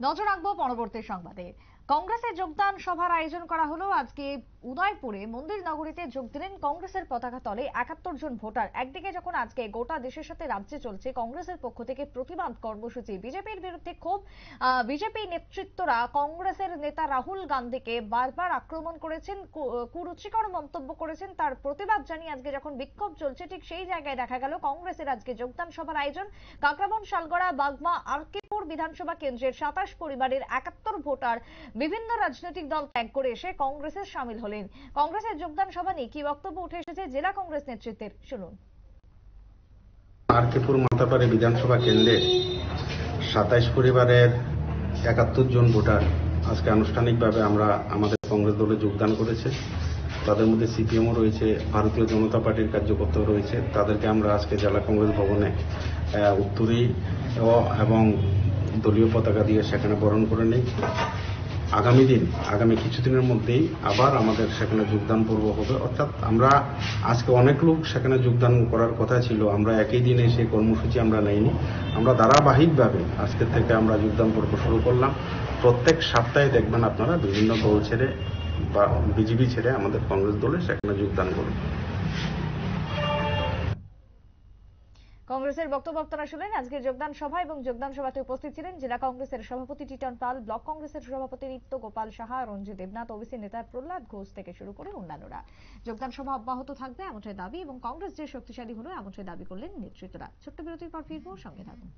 নজর রাখবো পরবর্তী সংবাদে। কংগ্রেসের যোগদান সভার আয়োজন করা হলো। আজকে উদয়পুরে মন্দির নগরীতে যোগ দিলেন কংগ্রেসের পতাকা তলে ৭১ জন ভোটার। একদিকে যখন আজকে গোটা দেশের সাথে রাজ্যে চলছে কংগ্রেসের পক্ষ থেকে প্রতিবাদ কর্মসূচি, বিজেপির বিরুদ্ধে ক্ষোভ, বিজেপি নেতৃত্বরা কংগ্রেসের নেতা রাহুল গান্ধীকে বারবার আক্রমণ করেছেন, কুরুচিকর মন্তব্য করেছেন। তার প্রতিবাদ জানিয়ে আজকে যখন বিক্ষোভ চলছে ঠিক সেই জায়গায় দেখা গেল কংগ্রেসের আজকে যোগদান সভার আয়োজন। কাকরাবন, শালগড়া, বাগমা, আরকেপুর বিধানসভা কেন্দ্রের ২৭ পরিবারের ৭১ ভোটার বিভিন্ন রাজনৈতিক দল ত্যাগ করে এসে কংগ্রেসে শামিল হলেন। কংগ্রেসের যোগদান সভা নিয়ে কি বক্তব্য উঠে এসেছে জেলা কংগ্রেস নেতৃত্বের, শুনুন। আরকেপুর মাতাপাড়ি বিধানসভা কেন্দ্রে ২৭ পরিবারের ৭১ জন ভোটার আজকে আনুষ্ঠানিকভাবে আমাদের কংগ্রেস দলে যোগদান করেছে। তাদের মধ্যে সিপিএমও রয়েছে, ভারতীয় জনতা পার্টির কার্যকর্তাও রয়েছে। তাদেরকে আমরা আজকে জেলা কংগ্রেস ভবনে উত্তরী এবং দলীয় পতাকা দিয়ে সেখানে বরণ করে নিই। আগামী কিছুদিনের মধ্যেই আবার আমাদের সেখানে যোগদান পর্ব হবে। অর্থাৎ আমরা আজকে অনেক লোক সেখানে যোগদান করার কথা ছিল, আমরা একই দিনে সেই কর্মসূচি আমরা নেইনি। আমরা ধারাবাহিকভাবে আজকের থেকে আমরা যোগদান পর্ব শুরু করলাম। প্রত্যেক সপ্তাহে দেখবেন আপনারা বিভিন্ন দল ছেড়ে বা বিজেপি ছেড়ে আমাদের কংগ্রেস দলে সেখানে যোগদান করবে। কংগ্রেসের বক্তব্য আপনারা শুনলেন। আজকে যোগদান সভা এবং যোগদান সভাতে উপস্থিত ছিলেন জেলা কংগ্রেসের সভাপতি টিটন পাল, ব্লক কংগ্রেসের সভাপতি নিত্য গোপাল সাহা, রঞ্জিত দেবনাথ, ওবিসি নেতা প্রহ্লাদ ঘোষ থেকে শুরু করে অন্যান্যরা। যোগদান সভা অব্যাহত থাকবে এমনটাই দাবি এবং কংগ্রেস যে শক্তিশালী হলো এমনটাই দাবি করলেন নেতৃত্বরা। ছোট্ট বিরতির পর ফিরবো, সঙ্গে থাকুন।